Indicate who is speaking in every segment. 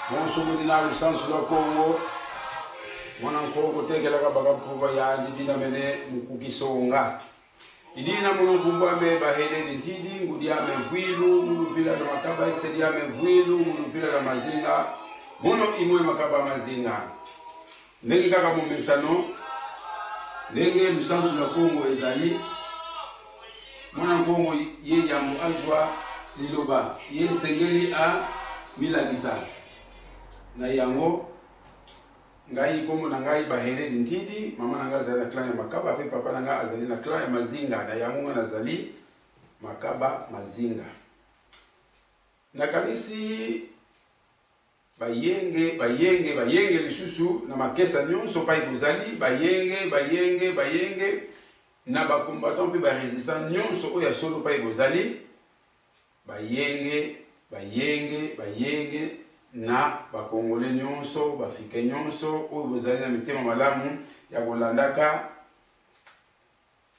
Speaker 1: Bonsoir dina le sens lo Congo. Mwana Congo tekela ka baka pruva ya dina mene mukukisonga. Idina muno kumbambe bahele ntidi ngudia mevwilu mulu vila na makaba isedia mevwilu mulu vila na mazinga. Mono imwe makaba mazinga. Ndenge kaka mumesano. Ndenge le sens lo Congo ezali. Mwana Congo ye ya muajwa liloba. Ye sengeli a milagisa. Na yango ngai komo na ngai bahele ntidi mama nanga azali na clan ya makaba pe papa nanga azali na clan ya mazinga na yango na azali makaba mazinga na kanisi bayenge lisusu na makesa nyonso pa ikuzali bayenge na bakombatant pe ba resistant nyonso oya solo pa ikuzali bayenge na bakongole nyonso bafike nyonso oyo bozali na mitema malamu ya kolandaka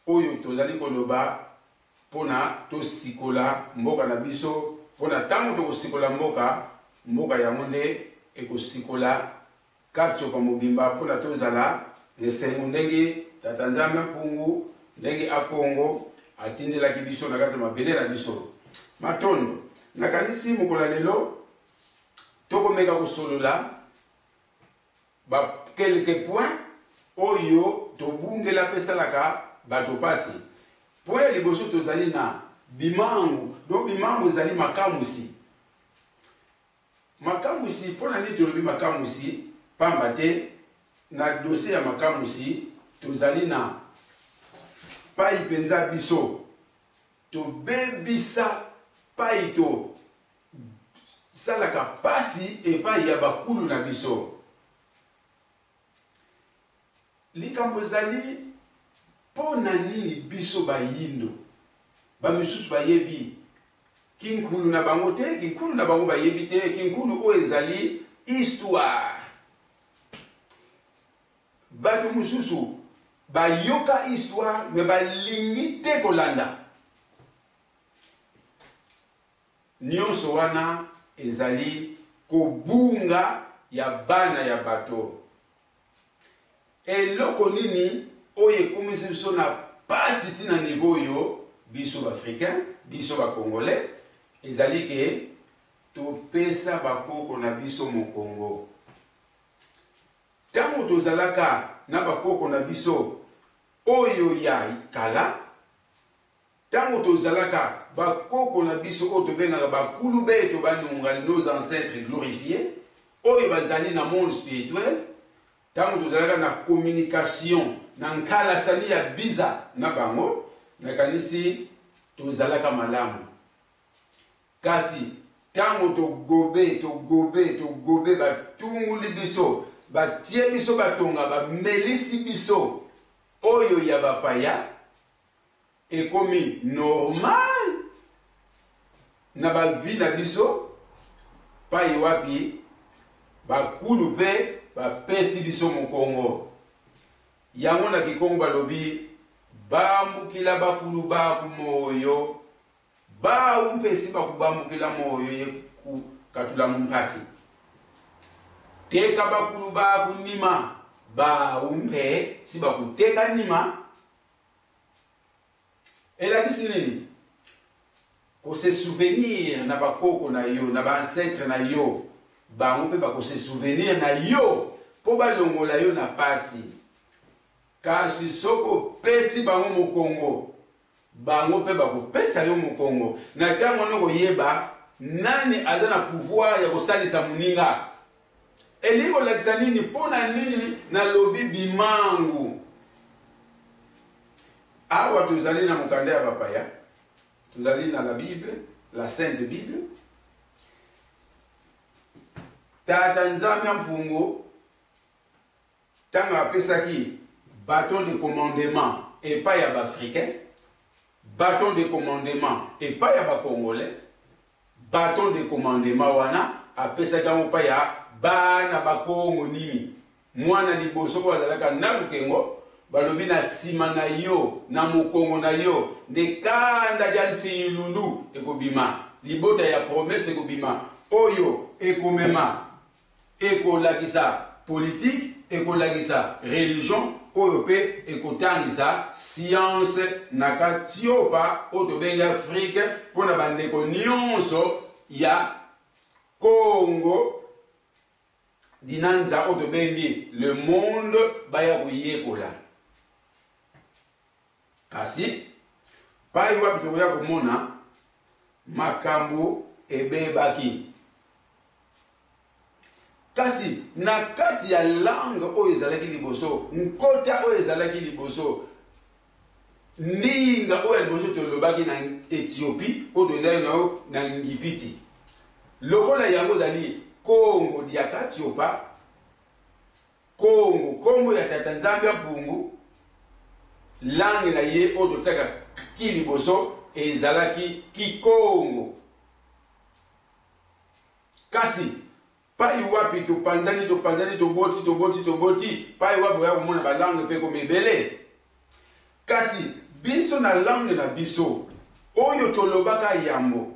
Speaker 1: oyo tozali koloba pona tosikola mboka na biso pona tango tokosikola mboka yango nde ekosikola katio pa mobimba pona tozala lesengo ndenge tata nzambe mpungu ndenge akongo atindelaki biso na kati ya mabele na biso matondo nakanisi mokola lelo tokomeka kosolola ba quelques points oyo tobungela pesalaka bato pasi point liboso tozali na bimangu do bimangu ezali makamusi mpona nini tolobi makamusi pamba te na dossier ya makamusi tozali na pai mpenza biso tobebisa pai to salaka pasi epai ya bakulu na biso likambo ezali mpona nini biso bayindo bamisusu bayebi kinkulu na bango te kinkulu na bango bayebi te kinkulu oyo ezali histoire bato mosusu bayoka histoire me balingi te kolanda nyonso wana ezali kobunga ya bana ya bato eloko nini oyo ekomisi biso na pasi tina niveau oyo biso baafricain biso bacongolais ezali ke topesa bakoko na biso mokongo ntango tozalaka na bakoko na biso oyo ya kala ntango tozalaka bakoko na biso oyo tobengaka bakulu beto banunga nos ancêtres glorifiés oyo bazali na monde spirituel ntango tozalaka na communication na nkalasani ya biza na bango nakanisi tozalaka malamu kasi ntango togobe batunguli biso batie biso batonga bamelisi biso oyo ya bapaya ekomi normal na bavi na biso pai wapi bakulu mpe bapesi biso mokongo yango na kikongo balobi bambukila bakulu baku moyo baumpesi bakubambukila moyo yekukatula mumpasi teka bakulu baku nima baumpe si bakuteka nima elakisi nini kose souvenir na bakoko na yo na baancetre na yo bango mpe bakose souvenir na yo mpo balongola yo na pasi kasi soko pesi bango mu Congo bango pe bako pesa yo mu Congo na tango no yeba nani azana pouvoir ya kosalisa muninga eliko lakisa nini pona nini na lobi bimangu awa tuzali na mukanda ya papaya tuzali na la Bible la Sainte Bible tata nzambe mpungu tanga apesaki bâton de commandement et pas ya africain bâton de commandement et pas ya congolais bâton de commandement wana apesaki mo pa ya bana bakongo nini mwana liboso ko azalaka na lukengo balobi na sima na yo na mokongo na yo nde kanda jansi lulu ekobima libota ya promesse ekobima oyo ekomema ekolakisa politique ekolakisa religion oyo pe ekotangisa science na katiopa oyo tobengi Afrique mpona bandeko nyonso ya Congo dinanza oyo tobengi le monde baya koyekola kasi pai wapi tokoya komona makambo ebebaki kasi na kati ya langue oyo ezalaki liboso nkota oyo ezalaki liboso ndinga oyo liboso tolobaki na Ethiopie oyo toendaki nayo na ngipiti lokola yango ezali Congo dia Katiopa Congo Congo ya tata nzambe mpungu langue na ye oyo totiaka ki liboso ezalaki Kikongo kasi pai wapi topanzani toboti pai wapi oya komona balangue mpe komebele kasi biso na langue na biso oyo tolobaka yambo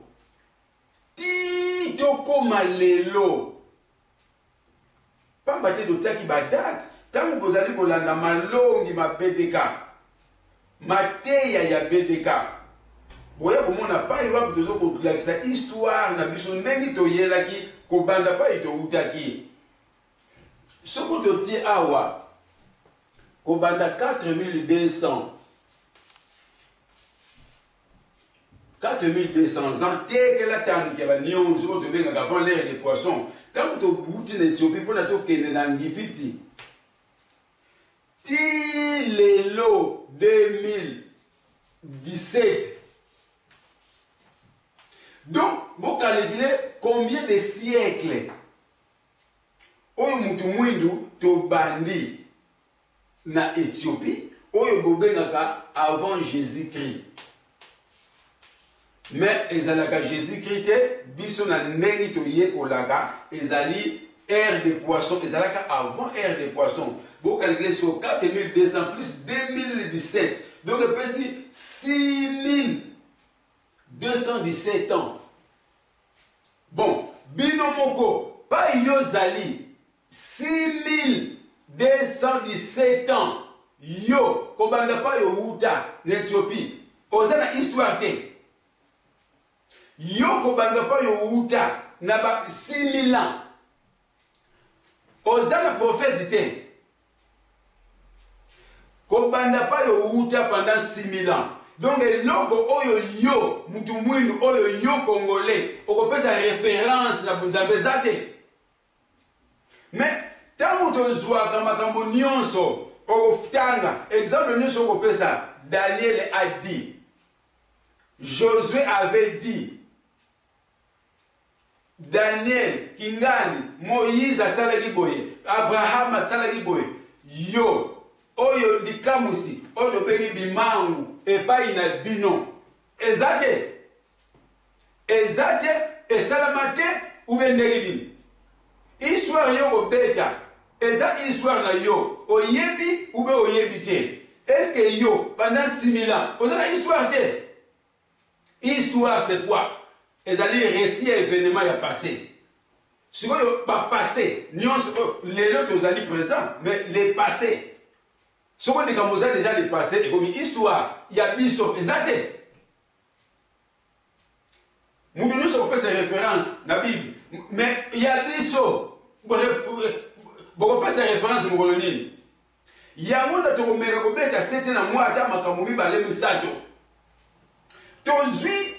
Speaker 1: ti tokoma lelo pamba te totiaki badate ntango bozali kolanda malongi ma BDK mateya ya BDK boya komona pai wapi tozokolakisa histoire na biso ndenge toyelaki kobanda pai toutaki soko totie awa kobanda 4200 ans tekela tandiki ya banyonzi oyo tobengaka avant l'ère des poissons ntango tobuti na Ethiopie mpona tokende na ngipiti ti lelo 2017 donc vous calculez combien de siècles oyo mutu mwindu tobandi na Éthiopie oyo bobengaka avant Jésus-Christ mais ezalaka Jésus-Christ te biso na ndenge toyekolaka ezali ère des poissons ezalaka avant ère des poissons vous calculez sur 4200 plus 2017 donc le précis 6217 ans. Bon, binomoko, pas yozali, 6217 ans. Yo, kobanda pa yo uta, l'Éthiopie. Ozana histoire te. Yo, kobanda pa yo uta, naba 6000 ans. Ozana prophète te. Kobanda pa yo uta pendant 6000 ans. Donc, eloko oyo yo, mutu mwindu oyo yo congolais, okopesa référence na bunzambe zate. Mais, tango tozwaka makambo nyonso, okofutanga, exemple nyonso okopesa, Daniel a dit, Josué avait dit, Daniel, Kingani, Moïse asalaki boye, Abraham asalaki boye, yo, oyo likamusi, oyo bengi bimangu, epai na bino ezate esalamate ubendeli bino histoire yo kobeta eza histoire na yo oyebi ube oyebi te est-ce que yo pendant 6000 ans ozana histoire te histoire c'est quoi ezali récit ya événement ya passé sikoyo bapassé nyonso lelo tozali présent mais les passés ce qu'on dit comme vous avez déjà le passé et comme histoire, il y a biso, exacté. Nous nous sommes fait ces références dans la Bible, mais il y a biso. Vous pas ces références, yango nda tokomeka kobeta sete na mwa ata makambo mibale misato tozwi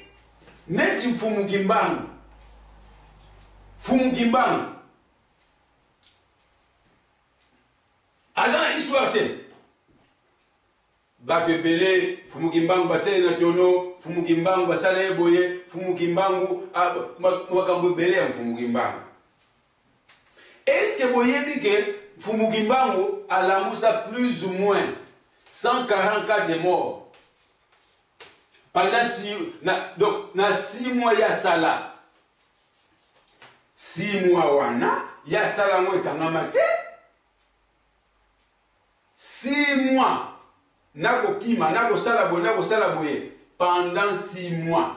Speaker 1: neti mfumu kimbangu aza na histoire te bato ebele mfumu kimbangu batiele na tono mfumu kimbangu basala ye boye mfumu kimbangu makambo ebele ya mfumu kimbangu. Est-ce que boyebi ke mfumu kimbangu alamusa plus ou moins 144 morts pendant 6 mois ya sala 6 mois wana ya sala ngo ekangama te 6 mois nakokima nakosala boye pendant 6 mois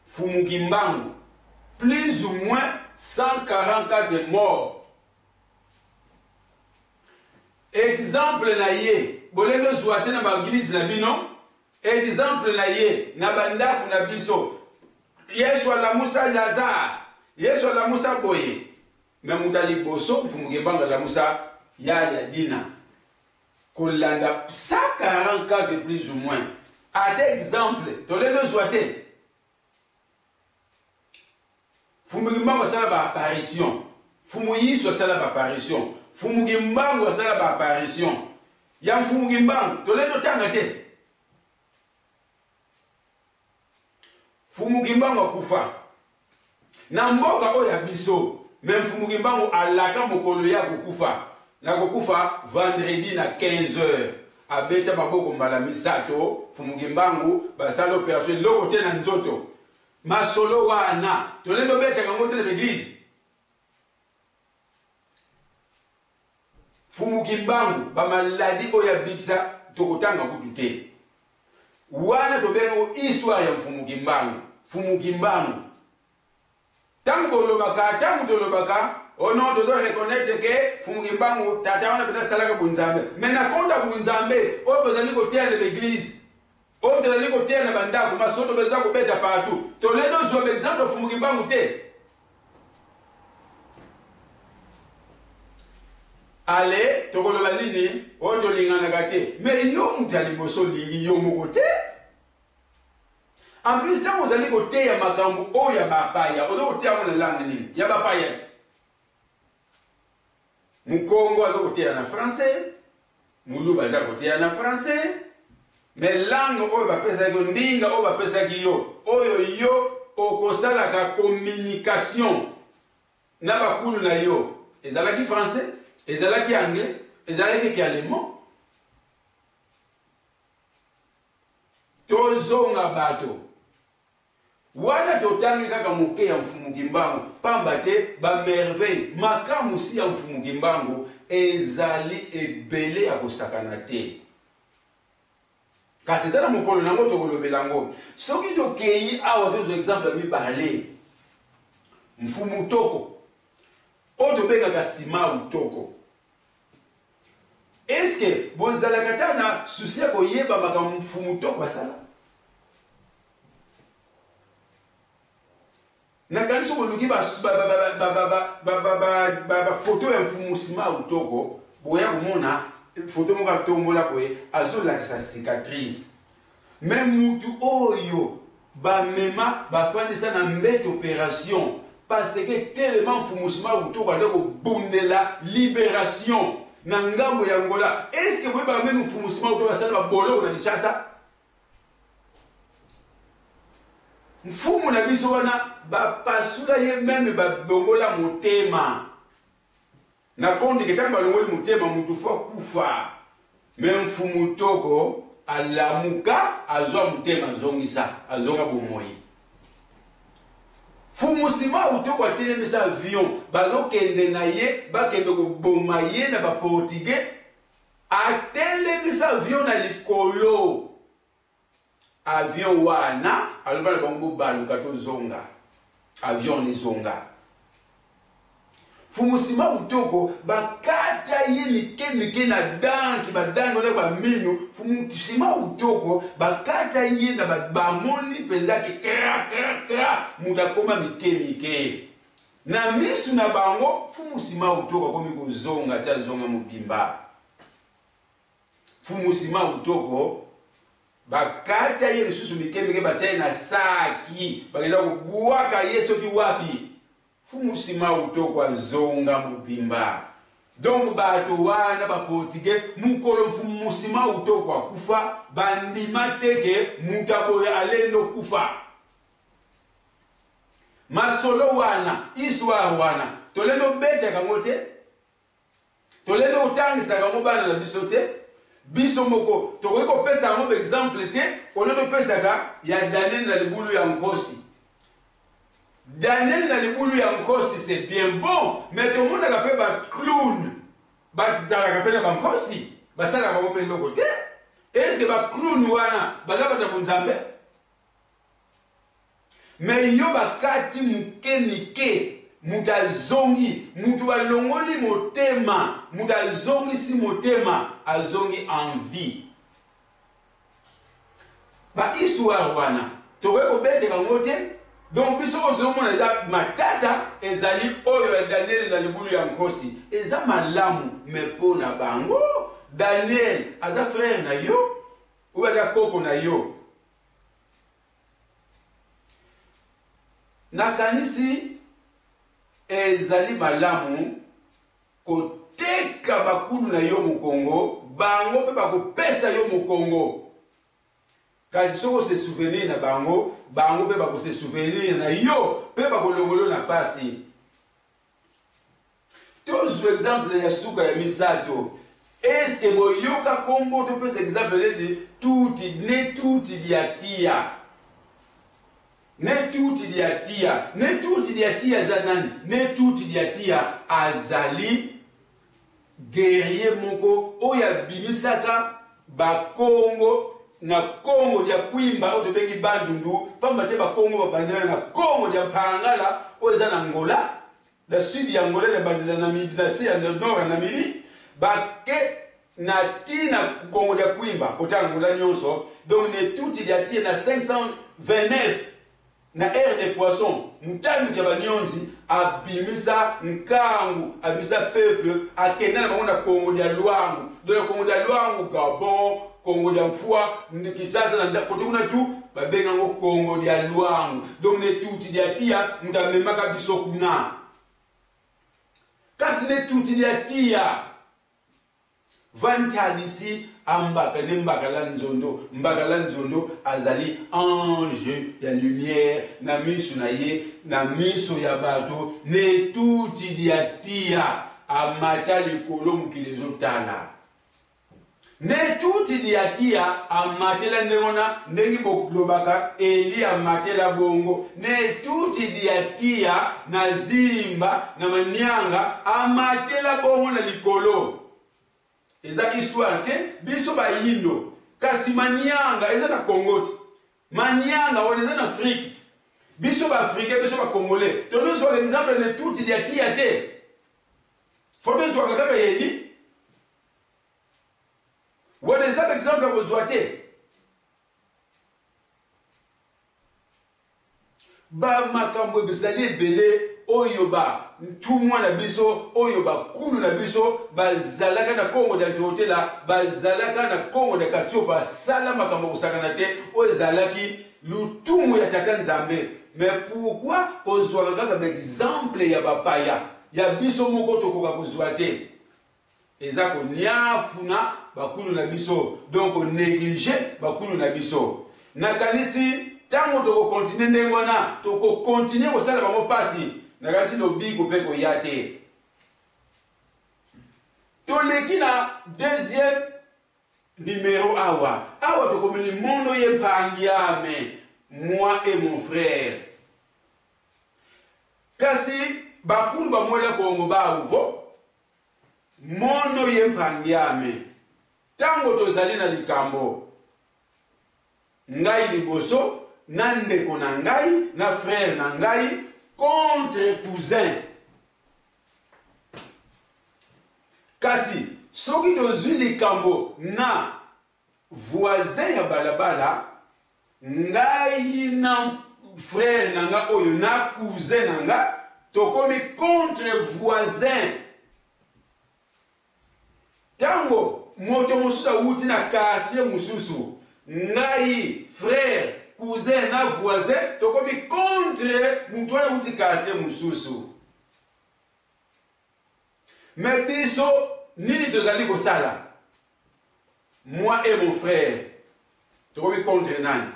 Speaker 1: mfumu kimbangu plus ou moins 144 morts. Exemple na ye bolenge zwate na baglise na bino exemple na ye na bandaku na biso Yesu alamusa Lazare Yesu alamusa boye na mutali boso mfumu kimbangu alamusa ya dina kolanda 144 plus ou moins à des exemples tolenge zwate mfumu kimbangu asala ba apparition mfumu Yesu asala ba apparition mfumu kimbangu asala ba apparition ya mfumu kimbangu tolendo tanga te mfumu kimbangu akufa na mboka oyo ya biso me mfumu kimbangu alaka mokolo ya kokufa na kokufa vendredi na 15h abeta maboko mbala misato mfumu kimbangu basala opération loko te na nzoto masolo wana tolendo betaka ngo te na l'église. Mfumu kimbangu ba maladi oya bitsa tokotanga kutute wana tobengo histoire ya mfumu kimbangu tangu tolobaka ono dozo reconnaître que mfumu kimbangu tata wana peta salaka bunzambe mais na konda bunzambe o bezali kotia na l'église o bezali kotia na bandako masoto beza ko beta partout tolendo zwa exemple mfumu kimbangu te. Ale tokoloba nini oto lingana te mais yo mutali boso lingi yo moko te en plus tant ozali kote ya makambo oyo ya bapaya ozo kote ya mona langue nini ya bapaya mukongo azo kote ya na français muluba aza kote ya na français mais langue oyo bapesa ki ndinga oyo bapesa ki yo oyo yo okosalaka communication na bakulu na yo ezalaki français ezalaki anglais ezalaki allemand tozonga bato wana totangi kaka moke ya mfumu kimbangu pamba te ba merveille makamu si ya mfumu kimbangu ezali ebele ya kosakana te kasi ezala mokolo nango tokolobela ngo soki tokei awa tozo exemple mibale mfumu toko oyo tobengaka nsima utoko. Est-ce que bozalaka ta na susi ya koyeba makambo mfumu toko basala nakanisi koluki bafoto ya mfumu nsima utoko boya komona foto moko atombola boye azolakisa cicatrice me mutu oyo bamema bafandisa na mbete opération parce que tellement mfumu nsima utoko ande kobundela libération na ngambo ya Angola. Est-ce que vous pouvez parler de mfumu nsima utoko asala babolo na Kinshasa mfumu na biso wana bapasula ye meme balongola motema na kondi ketanga balongoli motema mutu fwa kufa me mfumu toko alamuka azwa motema zongisa azonga bomoi mfumu nsima utoko atelemisa avion bazokende na ye bakende koboma ye na baportugais atelemisa avion na likolo avion wana aloba na bango baluka tozonga avion ezonga mfumu nsima utoko bakata ye mike na danki badangi wana bamino mfumu nsima utoko bakata ye na bamoni mpenzaki kra mutu akoma mike na misu na bango mfumu nsima utoko akomi kozonga ti azonga mobimba fumusima utoko bakata ye lisusu mikemeke batia na saki bagenda kubuaka yeso ki wapi fumusima utoko azonga mubimba. Donc bato wana ba portugais mukolo fumusima utoko akufa bandima teke mutaboya alendo kufa. Masolo wana histoire wana tolendo bete kangote tolendo utangisa kango bana na bisote biso moko tokoki pesa yango exemple te olendo pesaka ya Daniel na libulu ya nkosi. Daniel na libulu ya nkosi c'est bien bon mais tout le monde a pe ba clown ba tala ka pe ba nkosi basala ba pe loko te. Est-ce que ba clown wana bazaba ta bunzambe mais yo bakati mukenike mutazongi mutu alongoli motema mutazongi si motema azongi envie ba histoire wana towe ko bete kangote. Donc biso ozomona eza matata ezali oyo ya Daniel na libulu ya nkosi eza malamu mepona bango. Daniel aza frère na yo ou aza koko na yo. Nakanisi ezali malamu koteka bakulu na yo mukongo bango pe bakopesa yo mukongo kasi soko se souvenir na bango bango pe bako se souvenir na yo pe bakolongolo na pasi. Tozo exemple ya suka ya misato est-ce boyoka kombo to pesa exemple de tuti ne tuti diatia ne tuti diatia ne tuti diatia zanani ne tuti diatia azali guerrier moko oya bimisaka ba Congo na Congo dia kuimba o bengi bandundu pamba te ba Congo ba bandela na Congo dia pangala oza na Angola da sud ya Angola le bandela na Namibie da sud ya nord na Namibie ba ke na tina Congo dia kuimba kota Angola nyonso. Donc ne tuti diatia na 529 na aire des poissons mutanu ya banyonzi abimisa nkangu abimisa peuple akenda na bango na Congo dia Luangu de la Congo dia Luangu Gabon Congo dia Mfua Kisasa na kote kuna tu babenga ngo Congo dia Luangu. Donc ne tuti dia tia mtamemaka biso kuna kasi ne tuti dia tia vanta d'ici ambaka ne mbaka nzondo azali ange ya lumière na miso na ye na miso ya bato ne tuti dia tia amata likolo mukili ezotala ne tuti dia tia amatela ndengona ndengi bokulobaka eli amatela bongo ne tuti dia tia na zimba na manyanga amatela bongo na likolo. Eza histoire ke biso ba yindo kasi manyanga eza na Congo manyanga wala eza na Afrique biso ba Afrique biso ba Congolais to nous soit exemple de tout dia tia te faut nous soit kaka yeli wala eza exemple ko zoate ba makambo bezali belé oyo ba ntumwa na biso oyo bakulu na biso bazalaka na Congo da hotela bazalaka na Congo da Katiopa sala makambo kusakana te oyo zalaki lutumu ya tata Nzambe. Mais pourquoi kozwa kaka exemple ya bapaya ya biso moko tokoka kozwa te eza ko niafuna bakulu na biso donc négliger bakulu na biso. Nakanisi tango toko continuer ndengona toko continuer kosala bango pasi nakanisi no biko peko yate toleki na deuxième numéro awa tokomeli mondo yempangiame moi et mon frère kasi bakulu bamwela Kongo bauvo mondo yempangiame tango tozali na likambo ngai liboso na ndeko na ngai na frère na ngai contre cousin kasi soki tozwi likambo na voisin ya balabala ngai na frère na nga oyo na cousin na nga tokomi contre voisin tango moto mususu awuti na quartier mususu ngai frère cousin na voisin tokomi contre mutu wana awuti quartier mususu. Mais biso nini tozali kosala? Moi et mon frère tokomi contre nani?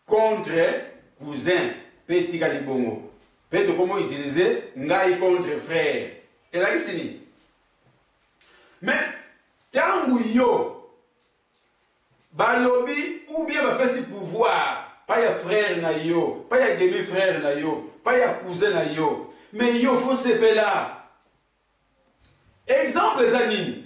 Speaker 1: Contre cousin petit kalibongo. Peut-être comment utiliser ngai contre frère. Et là ici ni. Mais tangu yo balobi ou bien ba pesi pouvoir, pas ya frère na yo, pas ya demi-frère na yo, pas ya cousin na yo, mais yo faut se là. Exemple les amis.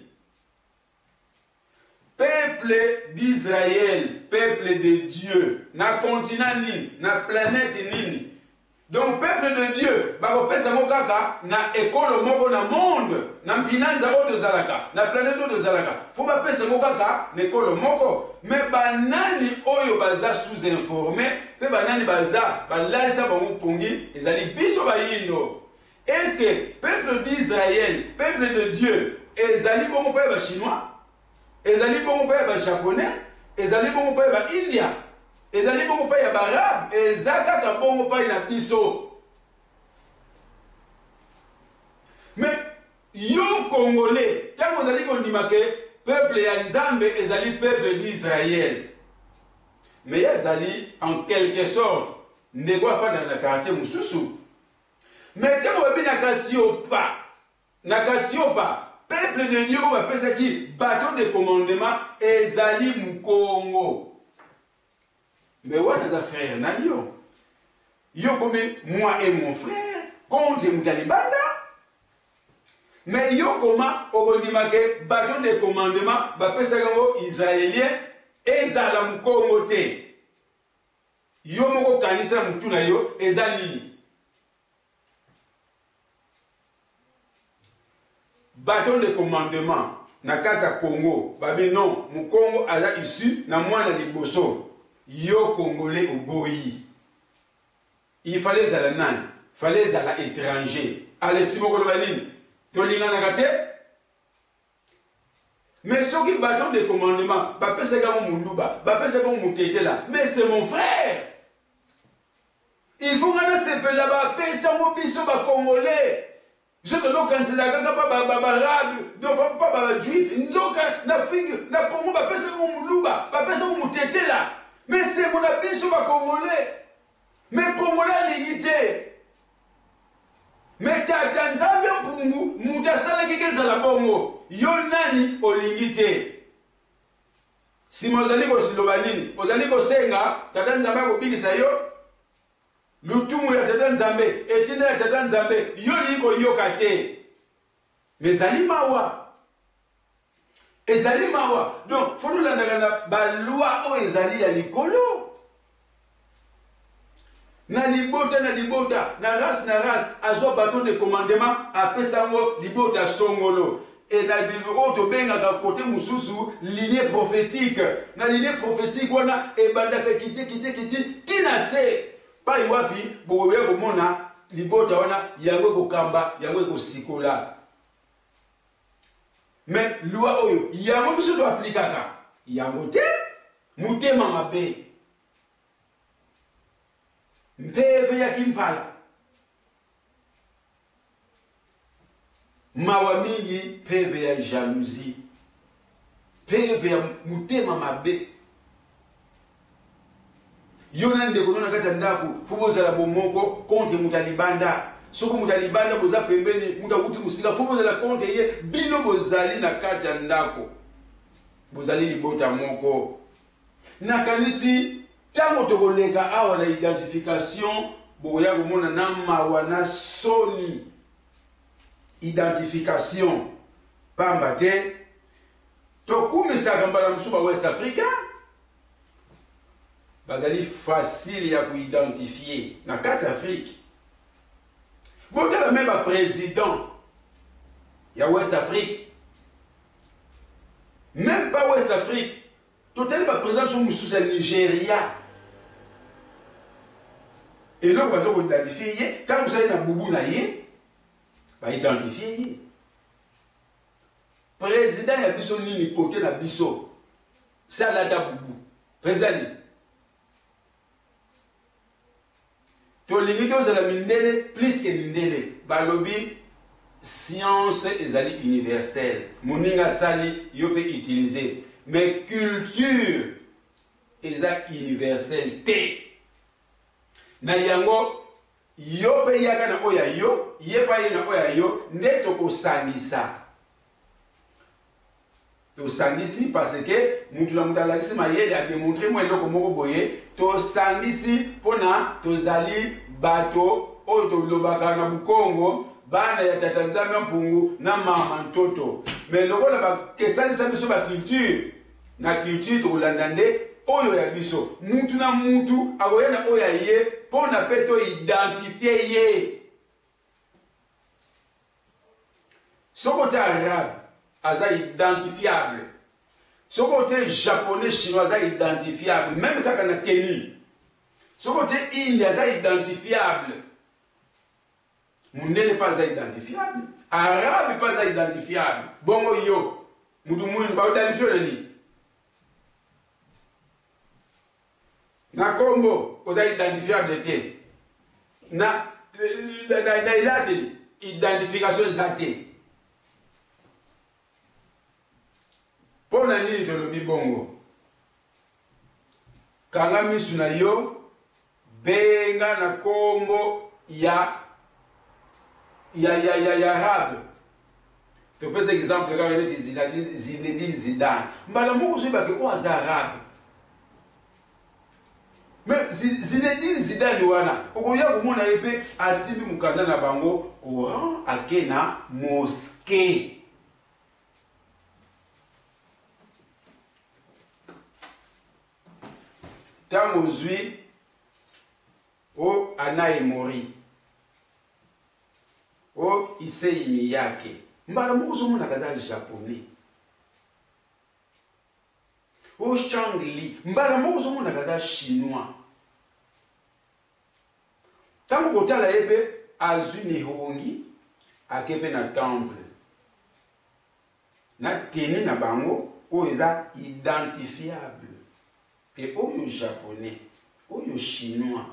Speaker 1: Peuple d'Israël, peuple de Dieu, na continent ni, na planète ni. Donc peuple de Dieu, bako pesa mokaka na école moko na monde, na mpinanza oto zalaka, na planète oto zalaka. Faut ba pesa mokaka na école moko, mais banani oyo baza sous-informé, pe banani baza balalisa bango pongi, ezali biso bayindo. Est-ce que peuple d'Israël, peuple de Dieu, ezali bongo pa ba chinois? Ezali bongo pa ba japonais? Ezali bongo pa ba indien? Ezali bongo pa ya barabe? Ezaka ka bongo pa na biso. Mais yo congolais, tant vous allez kondima ke peuple ya Nzambe ezali peuple d'Israël. Mais ezali en quelque sorte ndeko afanda na quartier mususu. Mais quand on va na Katiopa, peuple de Dieu va faire ça qui bâton de commandement ezali mukongo. Mais what is affaire na yo? Yo comme moi et mon frère contre Moutalibanda. Mais yo comment obondima ke bâton de commandement va faire ça comme israélien ezala mukongo te. Yo moko kanisa mutuna yo ezali bâton de commandement na kata Congo babi non mu Congo ala issu na mwana liboso yo congolais oboyi il fallait zala nani fallait zala étranger ale simoko lobanini tolingana kate mais soki bâton de commandement ba pesa ka munduba ba pesa ka mutetela mais c'est mon frère il faut ngana sepe là-bas pesa mo biso ba congolais. Je ne sais pas barabe, donc pas juif, nzoka na figue, na Congo ba pesa ko muluba, ba pesa ko mutete là. Mais c'est mon abiso ba congolais. Mais congolais l'unité. Mais ta Tanzania pungu, mutasala kike za la bongo. Yo nani olingité. Si mozali ko silobanini, mozali ko senga, tatanzama ko bingisa yo. Lutumu ya tata Nzambe, etina ya tata Nzambe, yoli ko yokate. Mais alimawa. Ezalimawa. Donc, faut nous l'andagana ba loi o ezali ya likolo. Na libota, na race, azo bâton de commandement, apesango libota songolo. Et na bibi oto benga ka côté mususu lignée prophétique. Na lignée prophétique wana e bandaka kiti tinase. Pa iwapi bowe komona libota wana yango kokamba yango kosikola. Mais loi oyo yango biso do aplikaka yango te mutema mabe mpeve ya kimpala mawa mingi peve ya jalousie peve ya mutema mabe. Yona ndeko nona kata ndako fuboza la bomoko contre Mutalibanda soko Mutalibanda boza pembeni muta uti musika fuboza la contre ye bino bozali na kata ndako bozali libota moko na kanisi tango tokoleka awa na identification boya komona na mawa na soni identification pamba te tokumisaka mbala musuba West Africa. Bazali facile ya identifier na carte Afrique. Bon, la même président ya West Afrique. Même pas West Afrique. Total ba président sur Moussousa Nigeria. Et là, on va identifier. Quand vous allez dans Boubou Naye, va identifier. président ya biso nini côté na biso ça la tabubu président to lingi to za mindele plus que mindele balobi science ezali universelle moninga sali yo peut utiliser mais culture eza universelle te na yango yo pe yaka na oya yo yepa ye na oya yo nde tokosangisa tosangisi parce que mutu na mutu alakisi mayele a démontré moi eloko moko boye tosangisi mpona tozali bato oyo tolobaka na bukongo bana ya tata nzambe mpungu na mama ntoto mais lokola bakesalisa biso baculture na culture tokolanda nde oyo ya biso mutu na mutu akoya na oyo ya ye mpona mpe toidentifie ye soko te arabe aza identifiable soko te japonais chinois aza identifiable même kaka na tenue soko te inde aza identifiable mundele pas aza identifiable arabe pas aza identifiable bongo yo mutu mwini baodanifio na nini na kombo oza identifiable te na ilate identification eza te mpo na nini tolobi bongo kanga misu na yo benga na kombo ya arabe topesa exemple kaka neti Zinedine Zidane mbala moko zoyebake o aza arabe mais Zinedine Zidane wana okoya komona ye mpe asimbi mokanda na bango courant ake na mosquée ntango ozwi o Anaï Mori o Issei Miyake mbala moko ozomonaka aza japonais o Chang Li mbala moko ozomonaka aza chinois ntango kotala ye mpe azwi nihongi ake mpe na temple na teni na bango oyo eza identifiable te oyo japonais oyo chinois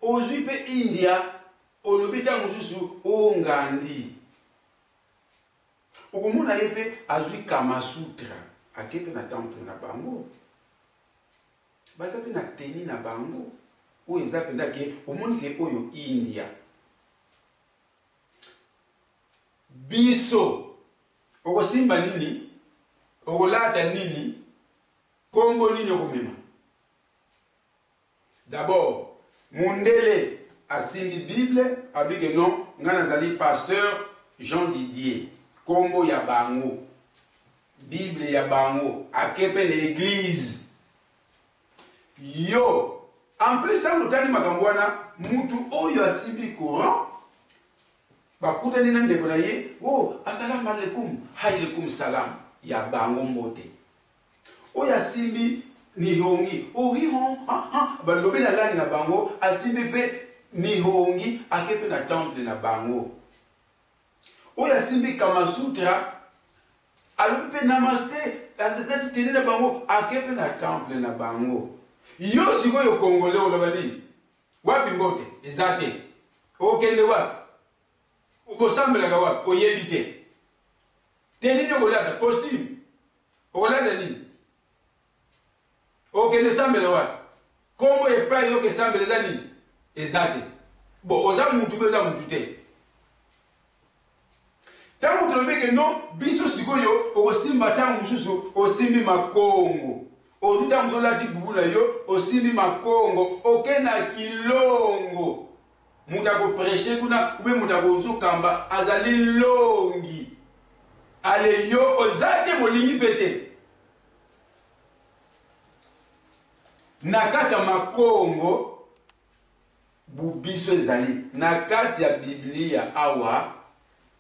Speaker 1: ozwi mpe India olobi ntango mosusu o Ngandi okomona ye mpe azwi Kamasutra ake mpe na temple na bango baza mpe na teni na bango oyo eza mpenza ke omoni ke oyo India biso okosimba nini okolata nini kombo nini okomema d'abord mundele asimbi bible abike non nga nazali pasteur Jean Didier kombo ya bango bible ya bango ake mpe na église yo en plus ntango otali makambo wana mutu oyo asimbi courant bakutani na ndeko na ye o assalamu alaikum haylekum salam ya bango mbote oyo asimbi nihongi orihon balobi na langi na bango asimbi mpe nihongi ake mpe na temple na bango oyo asimbi Kamasutra alobi mpe namaste azati teni na bango ake mpe na temple na bango yo sikoyo kongole oloba nini wapi mbote eza te okende wapi okosambelaka wapi oyebi te tenini okolanda costume okolanda nini okende sambela wapi kombo epai okesambela eza nini eza te bo oza mutu mpe oza mutu te ntango tolobi ke non biso sikoyo okosimba ntango mosusu osimbi makongo ozwi ntango mosusu olati bubu na yo osimbi makongo oke na kilongo mutu akopreshe kuna ube mutu akozokamba azali longi ale yo oza te bolingi mpe te na kati ya makongo bubiso ezali na kati ya biblia awa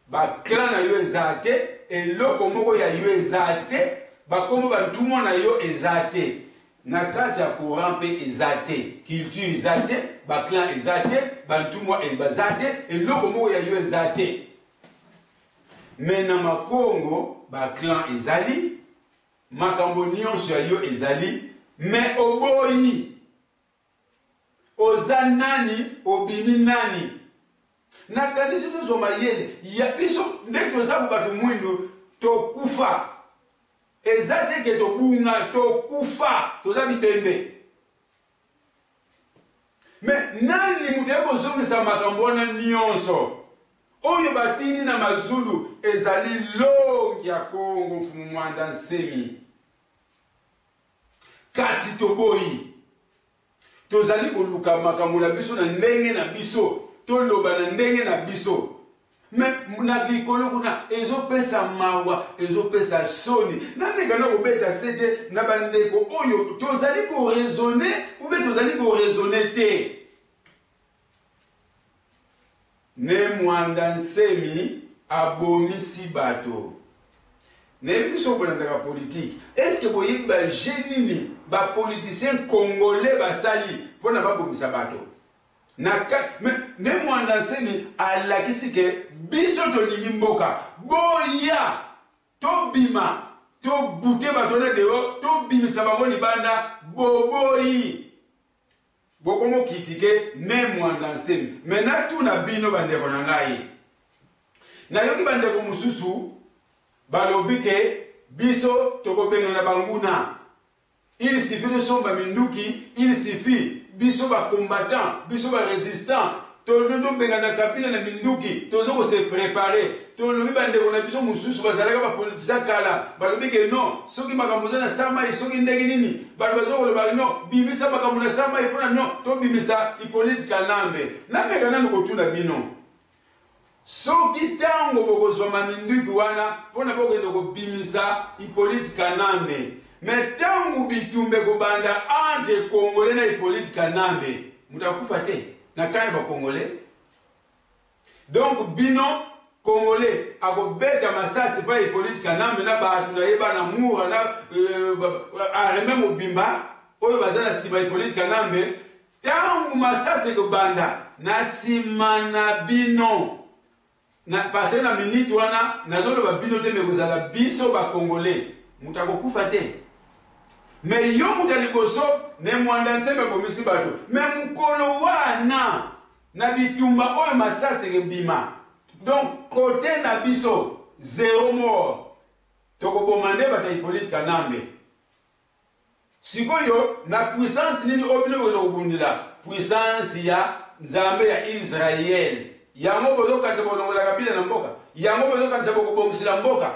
Speaker 1: baklan na yo eza te eloko moko ya yo eza te bakombo bantumwa na yo eza te na kati ya courant mpe eza te culture eza te baklan eza te bantumwa baza te eloko moko ya yo eza te Mais na Congo, ba clan ezali, makambo nyonso ya yo ezali, mais oboyi, oza nani, obimi nani. Na kanisi tozo mayele, ya biso ndenge toza batu mwindu to kufa. Ezate ke to bunga to kufa, toza bidembe. Mais nani muteko zongisa makambo wana nyonso. Oyo batini na mazulu ezali longi ya Kongo mfumu Mwanda Nsemi. Kasi toboyi. Tozali koluka makambo na biso na ndenge na biso. Toloba na ndenge na biso. Mais na likolo kuna ezopesa mawa, ezopesa soni. Na mekana kobeta sete na bandeko oyo tozali ko raisonner ou bien tozali ko raisonner te. Ne Mwanda Nsemi abomisi bato. Ne biso bolanda politique. Est-ce que boyi ba génini ba politicien congolais basali pona ba bomisa bato? Ne Mwanda Nsemi alakisi ke biso tolingi mboka boya to bima to bute bato na deo to bimisa bango libanda boboyi. Bokomo kitike ne Mwanda Nsemi. Mena tu na bino bandeko na ngai. Na yoki bandeko mususu balobike biso tokobenga na banguna. Il suffit de somba minduki, il suffit biso ba combattant, biso ba résistant. Tolondo benga na kabila na minduki, tozo se préparer. Tolobi bandeko na biso mususu bazalaka ba politicien kala. Balobike non, soki makambo na sama soki ndenge nini. Balozo koloba non, bimisa makambo na sama ipona non, to bimisa ipolitika nambe. Nambe kana ndokotuna bino. Soki tango bokozwa minduki wana, pona bokende ko bimisa ipolitika nambe. Mais tango bitumbe kobanda entre Congolais na ipolitika nambe, mutakufa te. Na kaya ba Congolais. Donc bino Congolais akobeta masasi pa ipolitika nambe na baatu na yeba na mura na areme mobimba oyo bazana sima ipolitika nambe tangu masasi kobanda na sima na bino na passer na minute wana na lolo ba bino te mekozala biso ba Congolais mutakokufa te. Mais yo mutali boso ne Mwanda Nsemi komisi bato. Mais mukolo wana na bitumba oyo masase bima. Donc côté na biso zéro mort. Toko bomande bata ipolitika nambe. Sikoyo na puissance nini obino bozo kubundila. Puissance ya Nzambe ya Israël. Yango bozo kante bonongola kabila na mboka. Yango bozo kante bokobongisila mboka.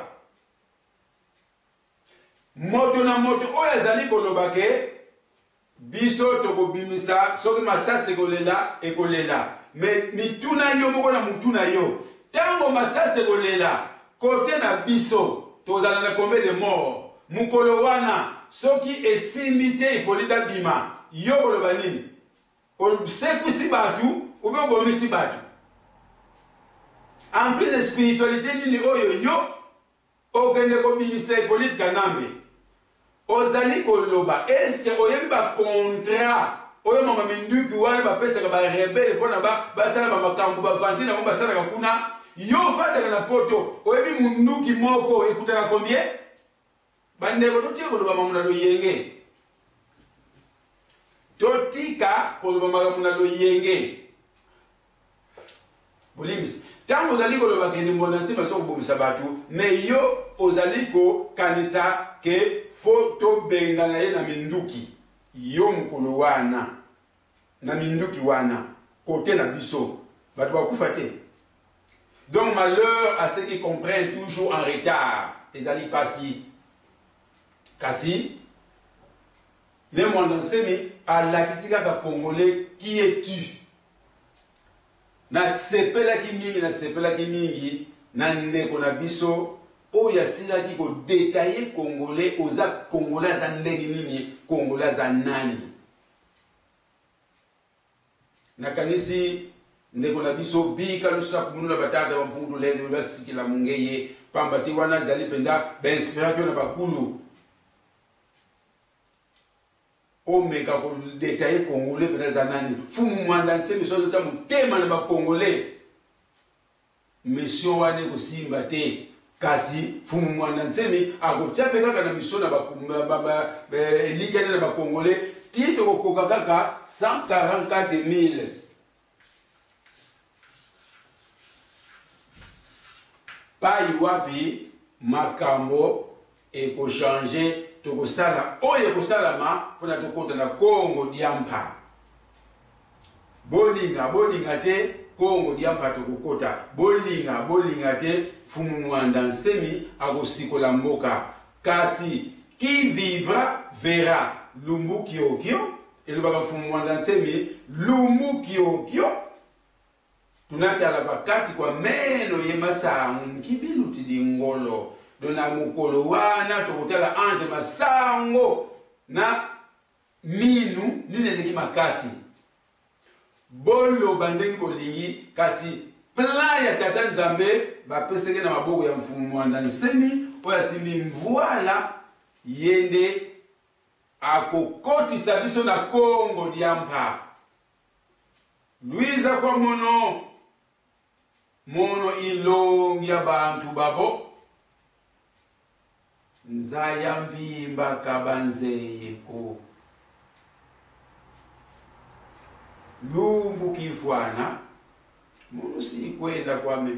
Speaker 1: Moto na moto oyo azali koloba ke biso tokobimisa soki masasi ekolela mais mituna yo moko na mutuna yo tango masasi ekolela kote na biso tozala na combien de morts mukolo wana soki esimbi te ipolita bima yo koloba nini osekusi batu ube obomisi batu en plus de spiritualité nini oyo yo okende kobimisa ipolitika nambe. Ozali koloba, est-ce que oyebi ba contrat oyo mama minduki wana ba pesa ka ba rebelle pona ba sala ba makambo ba vantina ba sala ka kuna yo fata na poto oyebi munduki moko ekutaka combien bande ko totie koloba mamuna lo yenge totika koloba mamuna lo yenge bolimis tango ozali koloba ke Mwanda Nsemi azo kobomisa batu mais yo ozali ko kanisa ke foto benga na ye na minduki yo mukolo wana na minduki wana kote na biso batu bakufa te. Donc malheur à ceux qui comprennent toujours en retard ezali pasi kasi ne Mwanda Nsemi alakisi kaka Congolais qui es-tu na sepelaki mingi na ndeko na biso oyo asilaki ko détailler Congolais oza Congolais za ndenge nini Congolais za nani na kanisi ndeko na biso bika lusa kumunula batata wa mpundu lendo basikila mungeye pambati wana zali penda ba inspiration na bakulu o meka ko détailler Congolais penda za nani fumu Mwanda Nsemi so za mutema na ba Congolais mission wane ko simba te kasi fumu mwanda nsemi akotiape kaka na misona elikane na bakongole tito kokoka kaka 144 000. Pai wapi makambo ekochange tokosala oyo ekosalama mpona tokota na Kongo diampa. Bolinga te Kongo diampa tokokota. Bolinga te fumu mwanda nsemi akosikola mboka. Kasi qui vivra verra. Lumbu kiokio elobaka fumu mwanda nsemi lumbu kiokio tunatala pakati kwa meno yemasangu mkibiluti dingolo dona mukolo wana tokotala ante masango na minu nineteki makasi bolo bandengi bolingi kasi plan ya tata nzambe bapeseke na maboko ya mfumu mwanda nsemi oyo asimbi mvuala yende akokotisa biso na Kongo diampa. Luiza kwa mono ilongi ya bantu babo nzaya mvimba kabanzeyeko lumbu kifwana mono si kwenda kwame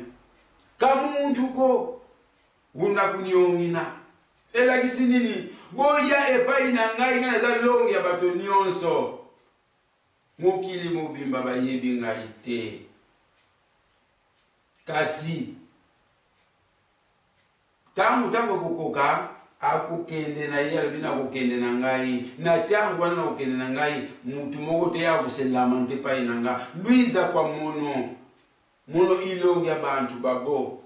Speaker 1: kamuntu ko unakunyongina elakisi nini boya epai na ngai ngana za longi ya bato nyonso mokili mobimba bayebi ngai te kasi tangu kukoka akukende na ye alibina kukende na ngai na tangu wana kukende na ngai mutu moko te akuselama nte pai na nga luiza kwa mono ilongi ya bantu babo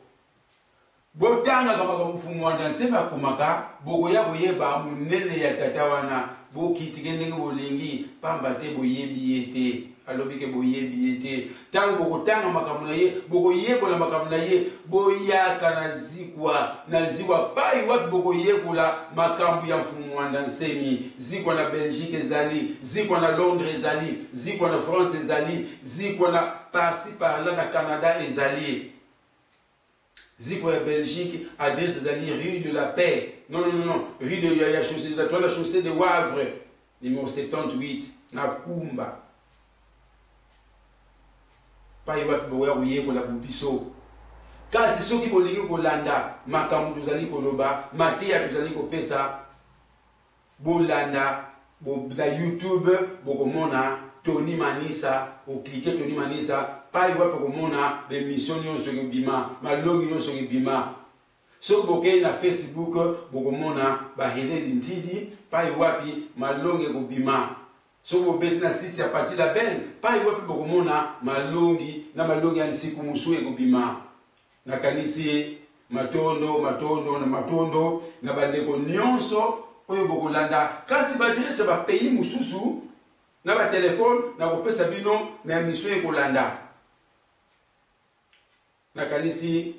Speaker 1: botanga kama mfumu mwanda nsema kumaka boko ya boyeba munene ya tata wana bokitikende bolingi pamba te boyebi yete alobike boyebi yete tango bokotanga makamuna ye boko yekola makamuna ye boyaka na zikwa pai wapi boko yekola makambu ya mfumu mwanda nsemi zikwa na Belgique ezali zikwa na Londres ezali zikwa na France ezali zikwa na par-ci par-là na Canada ezali ziko ya Belgique, adresse ezali rue de la Paix. Non, rue de la chaussée de Wavre, numéro 78, na Kumba. Pa iwat boya uye kola bubiso. Kasi soki bolingi kolanda, makamu tuzali koloba, matia tuzali kopesa, bolanda, na YouTube, bokomona, Tony Manisa, ou cliquez Tony Manisa, pas il va pour mona des missions sur le bima, malongi sur le bima. Sur boké na Facebook, boko mona bahele d'intidi, pas il va pi malongi go bima. Sur bobeti na site ya parti la belle, pas il va pi boko mona malongi na malongi ansiku musu go bima. Na kanisi matondo na bandeko nyonso oyo boko landa. Kasi badresse ba pays mususu na ba téléphone na kopesa bino na émission ekolanda. Na kanisi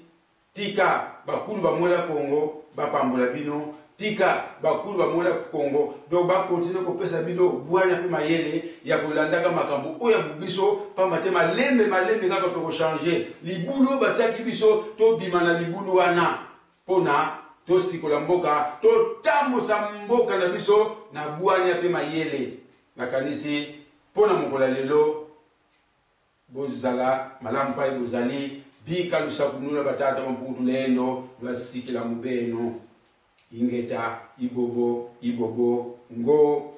Speaker 1: tika bakulu bamwela Kongo bapambola bino tika bakulu bamwela Kongo do ba continue kopesa bino bwanya pe mayele ya kolanda ka makambo oya bubiso pamba te malembe kaka to ko changer libulu batiaki biso to bima na libulu wana pona to sikola mboka to tambosa mboka na biso na bwanya pe mayele. Na kanisi pona mokola lelo bozala malamu pai bozali bika lusakunula batata mpuntu lendo lwasikila mubeno ingeta ibobo ngo